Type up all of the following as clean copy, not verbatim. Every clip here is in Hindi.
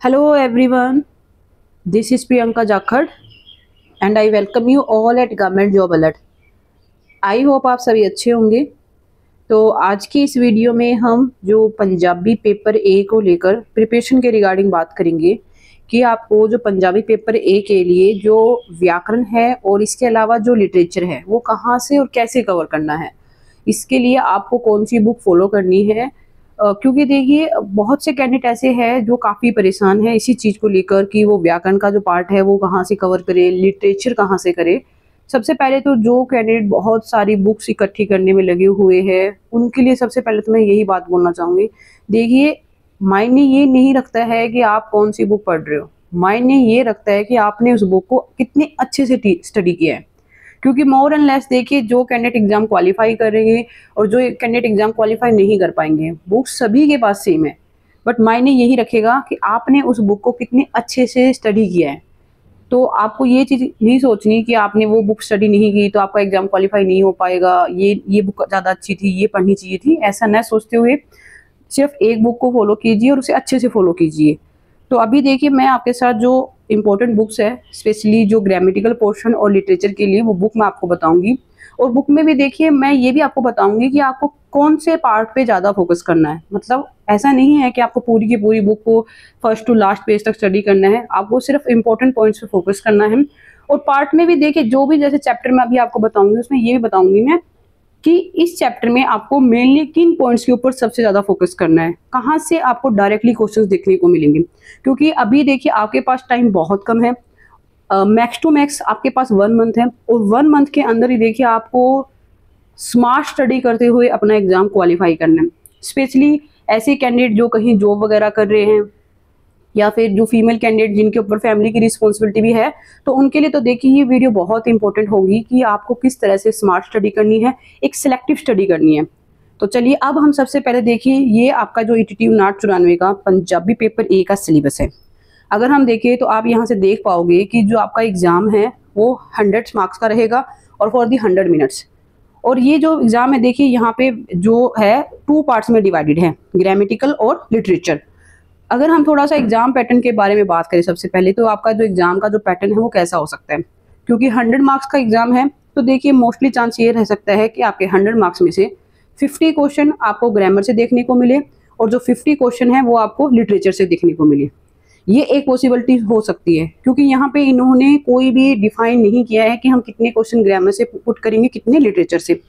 Hello everyone, this is Priyanka Jakhad and I welcome you all at Government Job Alert. I hope आप सभी अच्छे होंगे। तो आज की इस वीडियो में हम जो पंजाबी पेपर ए को लेकर प्रिपरेशन के रिगार्डिंग बात करेंगे कि आपको जो पंजाबी पेपर ए के लिए जो व्याकरण है और इसके अलावा जो लिटरेचर है वो कहाँ से और कैसे कवर करना है, इसके लिए आपको कौन सी बुक फॉलो करनी है। क्योंकि देखिए बहुत से कैंडिडेट ऐसे हैं जो काफ़ी परेशान है इसी चीज़ को लेकर कि वो व्याकरण का जो पार्ट है वो कहाँ से कवर करे, लिटरेचर कहाँ से करे। सबसे पहले तो जो कैंडिडेट बहुत सारी बुक्स इकट्ठी करने में लगे हुए हैं उनके लिए सबसे पहले तो मैं यही बात बोलना चाहूँगी। देखिए मायने ये नहीं रखता है कि आप कौन सी बुक पढ़ रहे हो, मायने ये रखता है कि आपने उस बुक को कितने अच्छे से स्टडी किया है। क्योंकि मोर एंड लेस देखिए जो कैंडिडेट एग्जाम क्वालिफाई करेंगे और जो कैंडिडेट एग्जाम क्वालिफाई नहीं कर पाएंगे बुक सभी के पास सेम है, बट मायने यही रखेगा कि आपने उस बुक को कितने अच्छे से स्टडी किया है। तो आपको ये चीज़ नहीं सोचनी कि आपने वो बुक स्टडी नहीं की तो आपका एग्जाम क्वालिफाई नहीं हो पाएगा, ये बुक ज़्यादा अच्छी थी, ये पढ़नी चाहिए थी, ऐसा न सोचते हुए सिर्फ एक बुक को फॉलो कीजिए और उसे अच्छे से फॉलो कीजिए। तो अभी देखिए मैं आपके साथ जो इम्पोर्टेंट बुक्स है स्पेशली जो ग्रामेटिकल पोर्शन और लिटरेचर के लिए वो बुक मैं आपको बताऊंगी। और बुक में भी देखिए मैं ये भी आपको बताऊंगी कि आपको कौन से पार्ट पे ज़्यादा फोकस करना है। मतलब ऐसा नहीं है कि आपको पूरी की पूरी बुक को फर्स्ट टू लास्ट पेज तक स्टडी करना है, आपको सिर्फ इंपॉर्टेंट पॉइंट्स पे फोकस करना है। और पार्ट में भी देखिए जो भी जैसे चैप्टर में अभी आपको बताऊंगी उसमें ये भी बताऊंगी मैं कि इस चैप्टर में आपको मेनली किन पॉइंट्स के ऊपर सबसे ज़्यादा फोकस करना है, कहाँ से आपको डायरेक्टली क्वेश्चंस देखने को मिलेंगे। क्योंकि अभी देखिए आपके पास टाइम बहुत कम है, मैक्स टू मैक्स आपके पास 1 मंथ है और 1 मंथ के अंदर ही देखिए आपको स्मार्ट स्टडी करते हुए अपना एग्जाम क्वालिफाई करना है। स्पेशली ऐसे कैंडिडेट जो कहीं जॉब वगैरह कर रहे हैं या फिर जो फीमेल कैंडिडेट जिनके ऊपर फैमिली की रिस्पॉन्सिबिलिटी भी है, तो उनके लिए तो देखिए ये वीडियो बहुत इंपॉर्टेंट होगी कि आपको किस तरह से स्मार्ट स्टडी करनी है, एक सिलेक्टिव स्टडी करनी है। तो चलिए अब हम सबसे पहले देखिए ये आपका जो ETT 994 का पंजाबी पेपर ए का सिलेबस है। अगर हम देखें तो आप यहाँ से देख पाओगे कि जो आपका एग्जाम है वो 100 मार्क्स का रहेगा और फॉर दी 100 मिनट्स। और ये जो एग्जाम है देखिए यहाँ पे जो है 2 पार्ट्स में डिवाइडेड है, ग्रामेटिकल और लिटरेचर। अगर हम थोड़ा सा एग्जाम पैटर्न के बारे में बात करें सबसे पहले तो आपका जो एग्जाम का जो पैटर्न है वो कैसा हो सकता है। क्योंकि 100 मार्क्स का एग्जाम है तो देखिए मोस्टली चांस ये रह सकता है कि आपके 100 मार्क्स में से 50 क्वेश्चन आपको ग्रामर से देखने को मिले और जो 50 क्वेश्चन है वो आपको लिटरेचर से देखने को मिले। ये एक पॉसिबिलिटी हो सकती है क्योंकि यहाँ पे इन्होंने कोई भी डिफाइन नहीं किया है कि हम कितने क्वेश्चन ग्रामर से पुट करेंगे, कितने लिटरेचर से।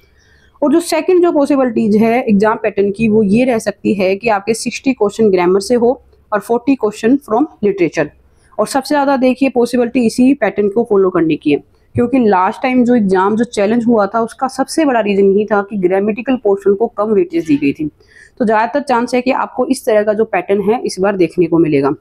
और जो सेकंड जो पॉसिबिलिटीज है एग्जाम पैटर्न की वो ये रह सकती है कि आपके 60 क्वेश्चन ग्रामर से हो और 40 क्वेश्चन फ्रॉम लिटरेचर। और सबसे ज़्यादा देखिए पॉसिबिलिटी इसी पैटर्न को फॉलो करने की है क्योंकि लास्ट टाइम जो एग्जाम जो चैलेंज हुआ था उसका सबसे बड़ा रीज़न यही था कि ग्रामेटिकल पोर्शन को कम वेटेज दी गई थी। तो ज़्यादातर चांस है कि आपको इस तरह का जो पैटर्न है इस बार देखने को मिलेगा।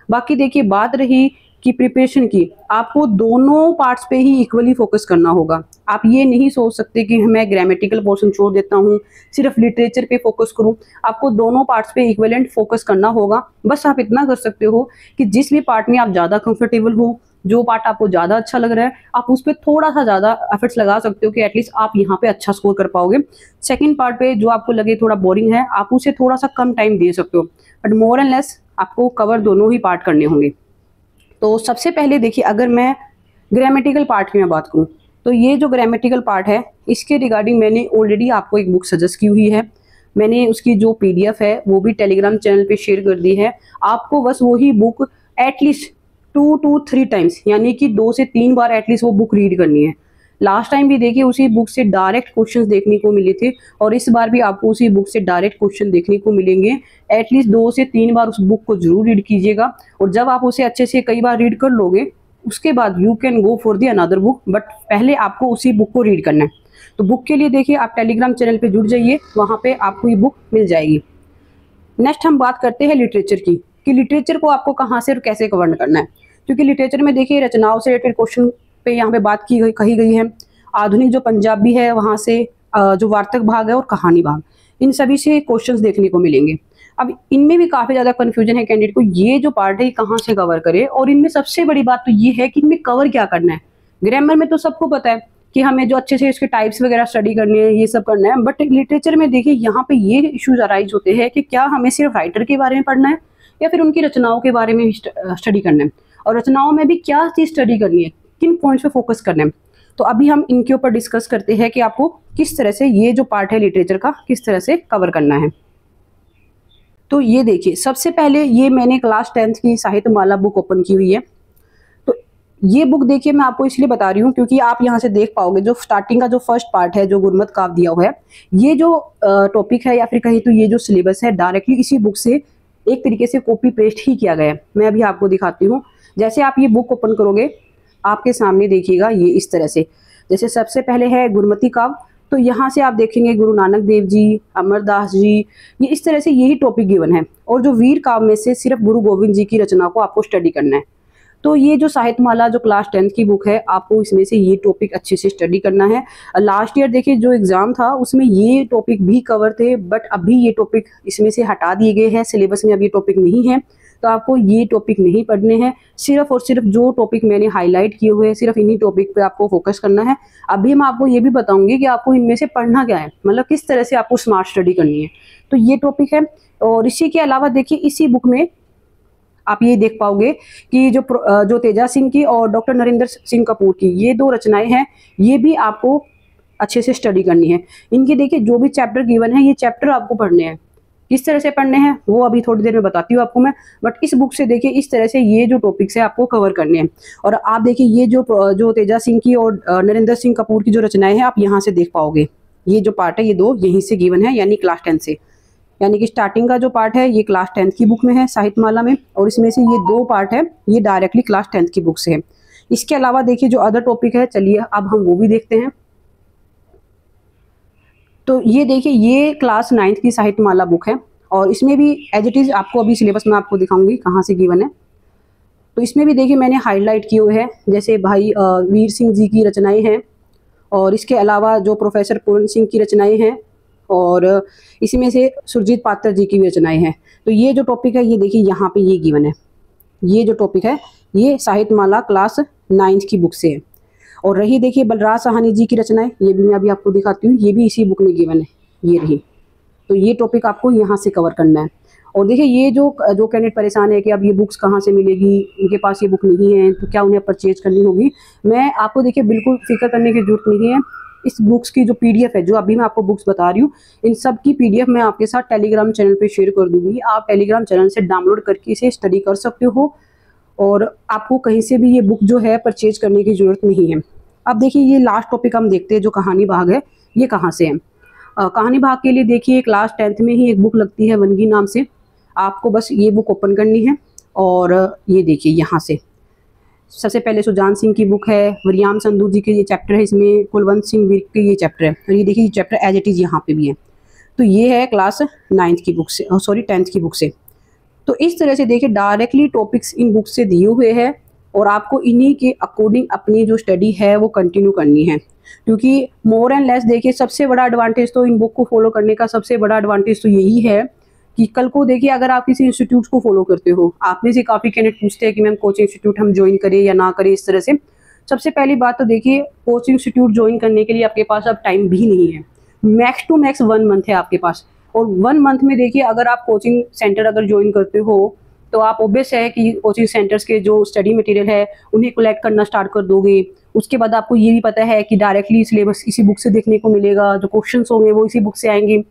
बाकी देखिए बात रही कि प्रिपरेशन की, आपको दोनों पार्ट्स पे ही इक्वली फोकस करना होगा। आप ये नहीं सोच सकते कि मैं ग्रामेटिकल पोर्शन छोड़ देता हूँ सिर्फ लिटरेचर पे फोकस करूँ, आपको दोनों पार्ट्स पे इक्वलेंट फोकस करना होगा। बस आप इतना कर सकते हो कि जिस भी पार्ट में आप ज़्यादा कंफर्टेबल हो, जो पार्ट आपको ज़्यादा अच्छा लग रहा है, आप उस पर थोड़ा सा ज़्यादा एफर्ट्स लगा सकते हो कि एटलीस्ट आप यहाँ पे अच्छा स्कोर कर पाओगे। सेकेंड पार्ट पे जो आपको लगे थोड़ा बोरिंग है आप उसे थोड़ा सा कम टाइम दे सकते हो, बट मोर एंड लेस आपको कवर दोनों ही पार्ट करने होंगे। तो सबसे पहले देखिए अगर मैं ग्रामेटिकल पार्ट की मैं बात करूं तो ये जो ग्रामेटिकल पार्ट है इसके रिगार्डिंग मैंने ऑलरेडी आपको एक बुक सजेस्ट की हुई है। मैंने उसकी जो PDF है वो भी टेलीग्राम चैनल पे शेयर कर दी है। आपको बस वही बुक एटलीस्ट 2 to 3 टाइम्स यानी कि 2 से 3 बार एटलीस्ट वो बुक रीड करनी है। लास्ट टाइम भी देखिए उसी बुक से डायरेक्ट क्वेश्चंस देखने को मिले थे और इस बार भी आपको उसी बुक से डायरेक्ट क्वेश्चन देखने को मिलेंगे। एटलीस्ट 2 से 3 बार उस बुक को जरूर रीड कीजिएगा और जब आप उसे अच्छे से कई बार रीड कर लोगे उसके बाद you can go for the another book, but पहले आपको उसी बुक को रीड करना है। तो बुक के लिए देखिए आप टेलीग्राम चैनल पर जुड़ जाइए, वहाँ पर आपको ये बुक मिल जाएगी। नेक्स्ट हम बात करते हैं लिटरेचर की कि लिटरेचर को आपको कहाँ से और कैसे कवर करना है। क्योंकि लिटरेचर में देखिए रचनाओं से रिलेटेड क्वेश्चन पे यहाँ पे बात कही गई है। आधुनिक जो पंजाबी है वहाँ से जो वार्तक भाग है और कहानी भाग, इन सभी से क्वेश्चंस देखने को मिलेंगे। अब इनमें भी काफ़ी ज़्यादा कन्फ्यूजन है कैंडिडेट को, ये जो पार्ट है कहाँ से कवर करे। और इनमें सबसे बड़ी बात तो ये है कि इनमें कवर क्या करना है। ग्रामर में तो सबको पता है कि हमें जो अच्छे से इसके टाइप्स वगैरह स्टडी करने हैं, ये सब करना है, बट लिटरेचर में देखिए यहाँ पे ये इश्यूज अराइज होते हैं कि क्या हमें सिर्फ राइटर के बारे में पढ़ना है या फिर उनकी रचनाओं के बारे में स्टडी करना है, और रचनाओं में भी क्या चीज़ स्टडी करनी है, किन पॉइंट्स पे फोकस करना है। तो अभी हम इनके ऊपर डिस्कस करते हैं कि आपको किस तरह से ये जो पार्ट है लिटरेचर का किस तरह से कवर करना है। तो ये देखिए, सबसे पहले ये मैंने क्लास 10th की साहित्यमाला बुक ओपन की हुई है। तो ये बुक देखिए मैं आपको इसलिए बता रही हूँ क्योंकि आप यहाँ से देख पाओगे जो स्टार्टिंग का जो फर्स्ट पार्ट है जो गुरमत काव्य दिया हुआ है, ये जो टॉपिक है या फिर कहीं तो ये जो सिलेबस है डायरेक्टली इसी बुक से एक तरीके से कॉपी पेस्ट ही किया गया है। मैं अभी आपको दिखाती हूँ। जैसे आप ये बुक ओपन करोगे आपके सामने देखिएगा ये इस तरह से, जैसे सबसे पहले है गुरमती काव्य, तो यहाँ से आप देखेंगे गुरु नानक देव जी, अमरदास जी, ये इस तरह से यही टॉपिक गिवन है। और जो वीर काव्य में से सिर्फ गुरु गोविंद जी की रचना को आपको स्टडी करना है। तो ये जो साहित्यमाला जो क्लास 10th की बुक है, आपको इसमें से ये टॉपिक अच्छे से स्टडी करना है। लास्ट ईयर देखिए जो एग्जाम था उसमें ये टॉपिक भी कवर थे, बट अभी ये टॉपिक इसमें से हटा दिए गए हैं, सिलेबस में अभी टॉपिक नहीं है, तो आपको ये टॉपिक नहीं पढ़ने हैं। सिर्फ और सिर्फ जो टॉपिक मैंने हाईलाइट किए हुए हैं सिर्फ इन्हीं टॉपिक पे आपको फोकस करना है। अभी मैं आपको ये भी बताऊंगी कि आपको इनमें से पढ़ना क्या है, मतलब किस तरह से आपको स्मार्ट स्टडी करनी है। तो ये टॉपिक है। और इसी के अलावा देखिए इसी बुक में आप ये देख पाओगे कि जो तेजा सिंह की और डॉक्टर नरेंद्र सिंह कपूर की ये दो रचनाएं हैं, ये भी आपको अच्छे से स्टडी करनी है। इनके देखिए जो भी चैप्टर गिवन है ये चैप्टर आपको पढ़ने हैं। किस तरह से पढ़ने हैं वो अभी थोड़ी देर में बताती हूँ आपको मैं, बट इस बुक से देखिए इस तरह से ये जो टॉपिक्स है आपको कवर करने हैं। और आप देखिए ये जो तेजा सिंह की और नरेंद्र सिंह कपूर की जो रचनाएं हैं आप यहाँ से देख पाओगे, ये जो पार्ट है ये दो यहीं से गिवन है, यानी क्लास 10 से, यानी कि स्टार्टिंग का जो पार्ट है ये क्लास 10th की बुक में है साहित्यमाला में, और इसमें से ये दो पार्ट है ये डायरेक्टली क्लास 10th की बुक से है। इसके अलावा देखिए जो अदर टॉपिक है, चलिए अब हम वो भी देखते हैं। तो ये देखिए ये क्लास 9th की साहित्यमाला बुक है, और इसमें भी एज इट इज़ आपको अभी सिलेबस में आपको दिखाऊंगी कहाँ से गिवन है। तो इसमें भी देखिए मैंने हाईलाइट किए हुए हैं, जैसे भाई वीर सिंह जी की रचनाएं हैं, और इसके अलावा जो प्रोफेसर पूरन सिंह की रचनाएं हैं, और इसी में से सुरजीत पात्र जी की भी रचनाएं हैं। तो ये जो टॉपिक है ये देखिए यहाँ पे ये गिवन है, ये जो टॉपिक है ये साहित्यमाला क्लास 9th की बुक से है। और रही देखिए बलराज साहनी जी की रचनाएं, ये भी मैं अभी आपको दिखाती हूँ, ये भी इसी बुक में गिवन है, ये रही। तो ये टॉपिक आपको यहाँ से कवर करना है। और देखिए ये जो कैंडिडेट परेशान है कि अब ये बुक्स कहाँ से मिलेगी, उनके पास ये बुक नहीं है तो क्या उन्हें परचेज करनी होगी, मैं आपको देखिए बिल्कुल फिक्र करने की जरूरत नहीं है। इस बुक्स की जो पीडीएफ है, जो अभी मैं आपको बुक्स बता रही हूँ, इन सब की पीडीएफ मैं आपके साथ टेलीग्राम चैनल पे शेयर कर दूंगी। आप टेलीग्राम चैनल से डाउनलोड करके इसे स्टडी कर सकते हो, और आपको कहीं से भी ये बुक जो है परचेज करने की जरूरत नहीं है। अब देखिए ये लास्ट टॉपिक हम देखते हैं, जो कहानी भाग है ये कहाँ से है। कहानी भाग के लिए देखिए क्लास 10th में ही एक बुक लगती है वनगी नाम से, आपको बस ये बुक ओपन करनी है। और ये देखिए यहाँ से सबसे पहले सुजान सिंह की बुक है, वरियाम संधू जी के ये चैप्टर है, इसमें कुलवंत सिंह विर्क के ये चैप्टर है, और ये देखिए ये चैप्टर एज इट इज़ यहाँ पे भी है। तो ये है क्लास 9th की बुक से, सॉरी 10th की बुक से। तो इस तरह से देखिए डायरेक्टली टॉपिक्स इन बुक से दिए हुए हैं, और आपको इन्हीं के अकॉर्डिंग अपनी जो स्टडी है वो कंटिन्यू करनी है। क्योंकि मोर एंड लेस देखिए सबसे बड़ा एडवांटेज तो इन बुक को फॉलो करने का सबसे बड़ा एडवांटेज तो यही है कि कल को देखिए अगर आप किसी इंस्टीट्यूट को फॉलो करते हो, आप में से काफ़ी कैंडिडेट पूछते हैं कि मैम कोचिंग इंस्टीट्यूट हम ज्वाइन करें या ना करें। इस तरह से सबसे पहली बात तो देखिए कोचिंग इंस्टीट्यूट ज्वाइन करने के लिए आपके पास अब टाइम भी नहीं है, मैक्स टू मैक्स 1 मंथ है आपके पास। और 1 मंथ में देखिए अगर आप कोचिंग सेंटर अगर ज्वाइन करते हो तो आप ऑब्वियस है कि कोचिंग सेंटर्स के जो स्टडी मटेरियल है उन्हें कलेक्ट करना स्टार्ट कर दोगे। उसके बाद आपको ये भी पता है कि डायरेक्टली सिलेबस इसी बुक से देखने को मिलेगा, जो क्वेश्चंस होंगे वो इसी बुक से आएंगे,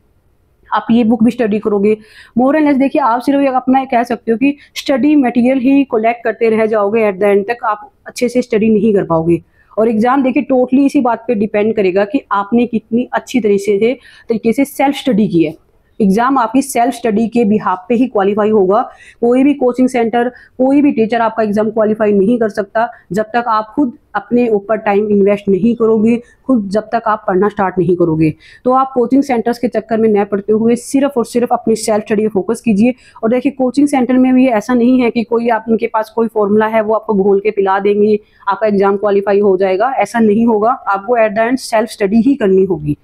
आप ये बुक भी स्टडी करोगे। मोर एंड लेस देखिए आप सिर्फ अपना कह सकते हो कि स्टडी मटेरियल ही कलेक्ट करते रह जाओगे, एट द एंड तक आप अच्छे से स्टडी नहीं कर पाओगे। और एग्जाम देखिए टोटली इसी बात पे डिपेंड करेगा कि आपने कितनी अच्छी तरीके से सेल्फ स्टडी की है। एग्जाम आपकी सेल्फ स्टडी के बिहाफ पे ही क्वालिफाई होगा। कोई भी कोचिंग सेंटर, कोई भी टीचर आपका एग्जाम क्वालिफाई नहीं कर सकता जब तक आप खुद अपने ऊपर टाइम इन्वेस्ट नहीं करोगे, खुद जब तक आप पढ़ना स्टार्ट नहीं करोगे। तो आप कोचिंग सेंटर्स के चक्कर में न पड़ते हुए सिर्फ और सिर्फ अपनी सेल्फ स्टडी पे फोकस कीजिए। और देखिए कोचिंग सेंटर में भी ऐसा नहीं है कि कोई आप उनके पास कोई फॉर्मूला है वो आपको घोल के पिला देंगे, आपका एग्जाम क्वालिफाई हो जाएगा, ऐसा नहीं होगा। आपको at the end self study ही करनी होगी।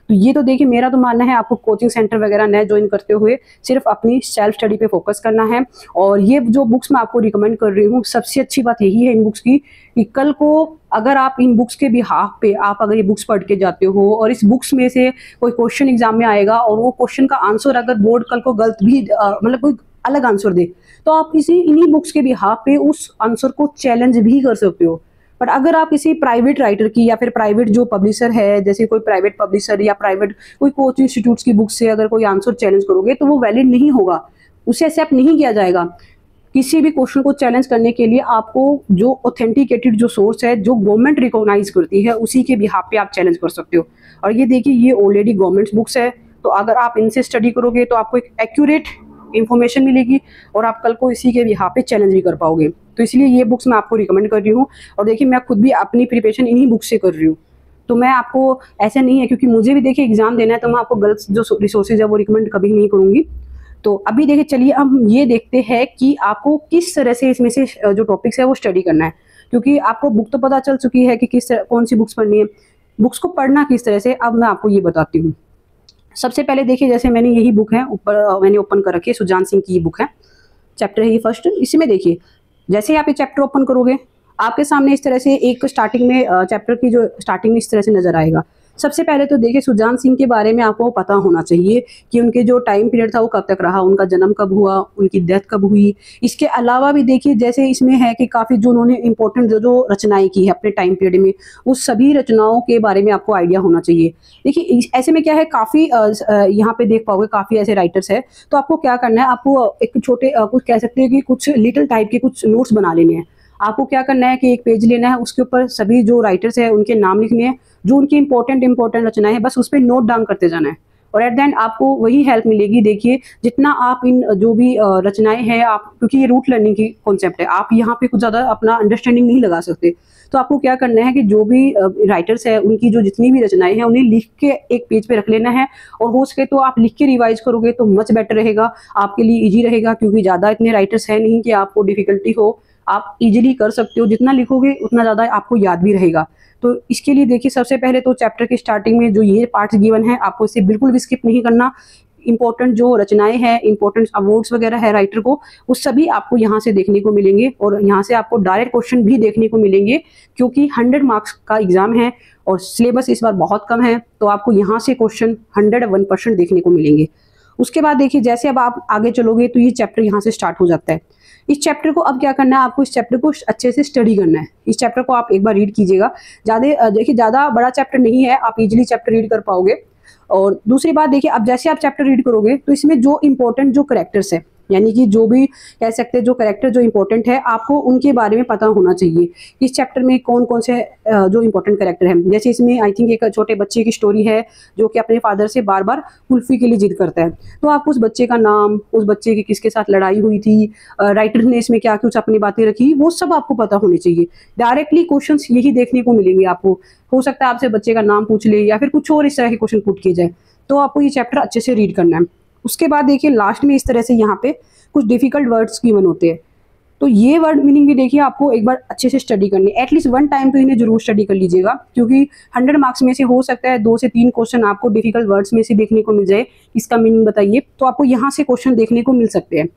तो ये तो देखिए मेरा तो मानना है आपको कोचिंग सेंटर वगैरह न ज्वाइन करते हुए सिर्फ अपनी सेल्फ स्टडी पे फोकस करना है। और ये जो बुक्स मैं आपको रिकमेंड कर रही हूँ, सबसे अच्छी बात यही है इन बुक्स की कि कल को अगर आप इन बुक्स के बिहाफ पे आप अगर ये बुक्स पढ़ के जाते हो और इस बुक्स में से कोई क्वेश्चन एग्जाम में आएगा और वो क्वेश्चन का आंसर अगर बोर्ड कल को गलत भी मतलब कोई अलग आंसर दे, तो आप इन्हीं बुक्स के बिहाफ पे उस आंसर को चैलेंज भी कर सकते हो। बट अगर आप किसी प्राइवेट राइटर की या फिर प्राइवेट जो पब्लिशर है, जैसे कोई प्राइवेट पब्लिशर या प्राइवेट कोई कोचिंग इंस्टीट्यूट्स की बुक से अगर कोई आंसर चैलेंज करोगे तो वो वैलिड नहीं होगा, उसे एक्सेप्ट नहीं किया जाएगा। किसी भी क्वेश्चन को चैलेंज करने के लिए आपको जो ऑथेंटिकेटेड जो सोर्स है, जो गवर्नमेंट रिकॉग्नाइज करती है, उसी के बिहाफ पे आप चैलेंज कर सकते हो। और ये देखिए, ये ऑलरेडी गवर्नमेंट बुक्स है, तो अगर आप इनसे स्टडी करोगे तो आपको एक एक्यूरेट इन्फॉर्मेशन मिलेगी और आप कल को इसी के बिहाफ पे चैलेंज भी कर पाओगे। तो इसलिए ये बुक्स मैं आपको रिकमेंड कर रही हूँ। और देखिए, मैं खुद भी अपनी प्रिपरेशन इन्हीं बुक से कर रही हूँ, तो मैं आपको ऐसा नहीं है, क्योंकि मुझे भी देखिए एग्जाम देना है, तो मैं आपको गलत जो रिसोर्सेज है वो रिकमेंड कभी नहीं करूँगी। तो अभी देखिए, चलिए हम ये देखते हैं कि आपको किस तरह से इसमें से जो टॉपिक्स है वो स्टडी करना है। क्योंकि आपको बुक तो पता चल चुकी है कि कौन सी बुक्स पढ़नी है, बुक्स को पढ़ना किस तरह से, अब मैं आपको ये बताती हूँ। सबसे पहले देखिए, जैसे मैंने यही बुक है ऊपर मैंने ओपन कर रखी है, सुजान सिंह की ये बुक है, चैप्टर है ये फर्स्ट। इसमें देखिए, जैसे आप ये चैप्टर ओपन करोगे, आपके सामने इस तरह से एक स्टार्टिंग में चैप्टर की जो स्टार्टिंग में इस तरह से नजर आएगा। सबसे पहले तो देखिए, सुजान सिंह के बारे में आपको पता होना चाहिए कि उनके जो टाइम पीरियड था वो कब तक रहा, उनका जन्म कब हुआ, उनकी डेथ कब हुई। इसके अलावा भी देखिए, जैसे इसमें है कि काफ़ी जो उन्होंने इंपॉर्टेंट जो रचनाएं की है अपने टाइम पीरियड में, उस सभी रचनाओं के बारे में आपको आइडिया होना चाहिए। देखिए, ऐसे में क्या है, काफ़ी यहाँ पे देख पाओगे काफ़ी ऐसे राइटर्स है, तो आपको क्या करना है, आपको एक छोटे कुछ कह सकते हैं कि कुछ लिटिल टाइप के कुछ नोट्स बना लेने हैं। आपको क्या करना है कि एक पेज लेना है, उसके ऊपर सभी जो राइटर्स है उनके नाम लिखने हैं, जो उनकी इंपॉर्टेंट रचनाएं हैं, बस उस पर नोट डाउन करते जाना है। और एट द एंड आपको वही हेल्प मिलेगी। देखिए, जितना आप इन जो भी रचनाएं हैं, आप क्योंकि ये रूट लर्निंग की कॉन्सेप्ट है, आप यहाँ पे कुछ ज़्यादा अपना अंडरस्टैंडिंग नहीं लगा सकते। तो आपको क्या करना है कि जो भी राइटर्स है उनकी जो जितनी भी रचनाएं हैं उन्हें लिख के एक पेज पे रख लेना है। और हो सके तो आप लिख के रिवाइज करोगे तो मच बेटर रहेगा, आपके लिए ईजी रहेगा, क्योंकि ज़्यादा इतने राइटर्स है नहीं कि आपको डिफिकल्टी हो, आप इजीली कर सकते हो। जितना लिखोगे उतना ज़्यादा आपको याद भी रहेगा। तो इसके लिए देखिए, सबसे पहले तो चैप्टर के स्टार्टिंग में जो ये पार्ट्स गिवन है, आपको इसे बिल्कुल भी स्किप नहीं करना। इंपॉर्टेंट जो रचनाएं हैं, इंपॉर्टेंट अवार्ड्स वगैरह है राइटर को, वो सभी आपको यहाँ से देखने को मिलेंगे। और यहाँ से आपको डायरेक्ट क्वेश्चन भी देखने को मिलेंगे, क्योंकि 100 मार्क्स का एग्जाम है और सिलेबस इस बार बहुत कम है, तो आपको यहाँ से क्वेश्चन 101% देखने को मिलेंगे। उसके बाद देखिए, जैसे अब आप आगे चलोगे तो ये चैप्टर यहाँ से स्टार्ट हो जाता है। इस चैप्टर को अब क्या करना है, आपको इस चैप्टर को अच्छे से स्टडी करना है। इस चैप्टर को आप एक बार रीड कीजिएगा। देखिए, ज़्यादा बड़ा चैप्टर नहीं है, आप इजीली चैप्टर रीड कर पाओगे। और दूसरी बात देखिए, अब जैसे आप चैप्टर रीड करोगे तो इसमें जो इंपॉर्टेंट जो कैरेक्टर्स है, यानी कि जो भी कह सकते हैं जो कैरेक्टर जो इंपॉर्टेंट है, आपको उनके बारे में पता होना चाहिए। इस चैप्टर में कौन कौन से जो इंपॉर्टेंट कैरेक्टर हैं। जैसे इसमें आई थिंक एक छोटे बच्चे की स्टोरी है जो कि अपने फादर से बार बार कुल्फी के लिए जिद करता है। तो आपको उस बच्चे का नाम, उस बच्चे की किसके साथ लड़ाई हुई थी, राइटर ने इसमें क्या कुछ अपनी बातें रखी, वो सब आपको पता होनी चाहिए। डायरेक्टली क्वेश्चन यही देखने को मिलेंगे आपको। हो सकता है आपसे बच्चे का नाम पूछ ले या फिर कुछ और इस तरह के क्वेश्चन पुट किए जाए। तो आपको ये चैप्टर अच्छे से रीड करना है। उसके बाद देखिए, लास्ट में इस तरह से यहाँ पे कुछ डिफिकल्ट वर्ड्स गिवन होते हैं। तो ये वर्ड मीनिंग भी देखिए, आपको एक बार अच्छे से स्टडी करनी है। एटलीस्ट 1 टाइम तो इन्हें जरूर स्टडी कर लीजिएगा, क्योंकि 100 मार्क्स में से हो सकता है 2 से 3 क्वेश्चन आपको डिफिकल्ट वर्ड्स में से देखने को मिल जाए। इसका मीनिंग बताइए, तो आपको यहाँ से क्वेश्चन देखने को मिल सकते हैं।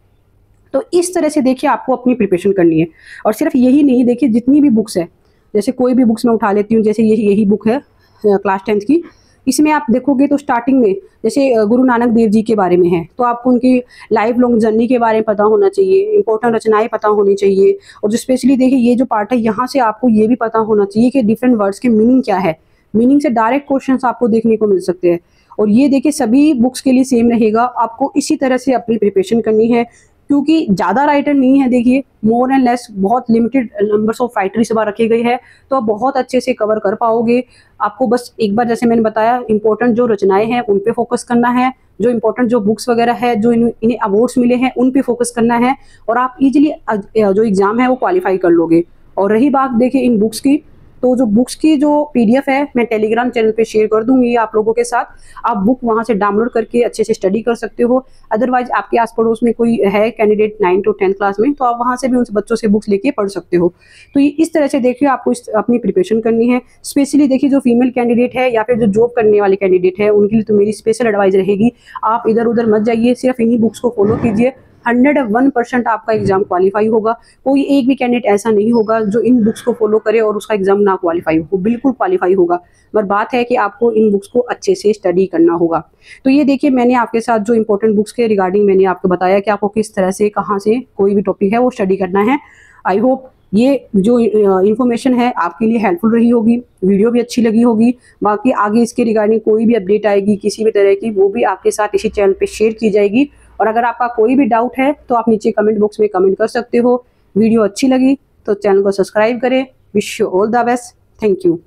तो इस तरह से देखिए, आपको अपनी प्रिपरेशन करनी है। और सिर्फ यही नहीं, देखिए जितनी भी बुक्स है, जैसे कोई भी बुक्स मैं उठा लेती हूँ, जैसे यही बुक है क्लास 10th की। इसमें आप देखोगे तो स्टार्टिंग में जैसे गुरु नानक देव जी के बारे में है, तो आपको उनकी लाइफ लॉन्ग जर्नी के बारे में पता होना चाहिए, इंपॉर्टेंट रचनाएं पता होनी चाहिए। और जो स्पेशली देखिए, ये जो पार्ट है, यहाँ से आपको ये भी पता होना चाहिए कि डिफरेंट वर्ड्स के मीनिंग क्या है। मीनिंग से डायरेक्ट क्वेश्चंस आपको देखने को मिल सकते हैं। और ये देखिए, सभी बुक्स के लिए सेम रहेगा। आपको इसी तरह से अपनी प्रिपरेशन करनी है, क्योंकि ज़्यादा राइटर नहीं है। देखिए, मोर एंड लेस बहुत लिमिटेड नंबर्स ऑफ राइटर इस बार रखे गए हैं, तो आप बहुत अच्छे से कवर कर पाओगे। आपको बस एक बार, जैसे मैंने बताया, इंपॉर्टेंट जो रचनाएं हैं उन पे फोकस करना है, जो इंपॉर्टेंट जो बुक्स वगैरह है, जो इन्हें अवार्ड्स मिले हैं, उन पे फोकस करना है, और आप इजीली जो एग्जाम है वो क्वालिफाई कर लोगे। और रही बात देखिए इन बुक्स की, तो जो बुक्स की जो PDF है, मैं टेलीग्राम चैनल पे शेयर कर दूंगी आप लोगों के साथ। आप बुक वहां से डाउनलोड करके अच्छे से स्टडी कर सकते हो। अदरवाइज आपके आस पड़ोस में कोई है कैंडिडेट 9 to 10 क्लास में, तो आप वहां से भी उन बच्चों से बुक्स लेके पढ़ सकते हो। तो ये इस तरह से देखिए, आपको अपनी प्रिपरेशन करनी है। स्पेशली देखिए, जो फीमेल कैंडिडेट है या फिर जो जॉब करने वाले कैंडिडेट है, उनके लिए तो मेरी स्पेशल एडवाइस रहेगी, आप इधर उधर मत जाइए, सिर्फ इन्हीं बुक्स को फॉलो कीजिए। 101% आपका एग्जाम क्वालिफाई होगा। कोई एक भी कैंडिडेट ऐसा नहीं होगा जो इन बुक्स को फॉलो करे और उसका एग्जाम ना क्वालिफाई हो, बिल्कुल क्वालिफाई होगा। पर बात है कि आपको इन बुक्स को अच्छे से स्टडी करना होगा। तो ये देखिए, मैंने आपके साथ जो इंपॉर्टेंट बुक्स के रिगार्डिंग मैंने आपको बताया कि आपको किस तरह से कहाँ से कोई भी टॉपिक है वो स्टडी करना है। आई होप ये जो इन्फॉर्मेशन है आपके लिए हेल्पफुल रही होगी, वीडियो भी अच्छी लगी होगी। बाकी आगे इसके रिगार्डिंग कोई भी अपडेट आएगी किसी भी तरह की, वो भी आपके साथ इसी चैनल पे शेयर की जाएगी। और अगर आपका कोई भी डाउट है तो आप नीचे कमेंट बॉक्स में कमेंट कर सकते हो। वीडियो अच्छी लगी तो चैनल को सब्सक्राइब करें। Wish you all the best. Thank you.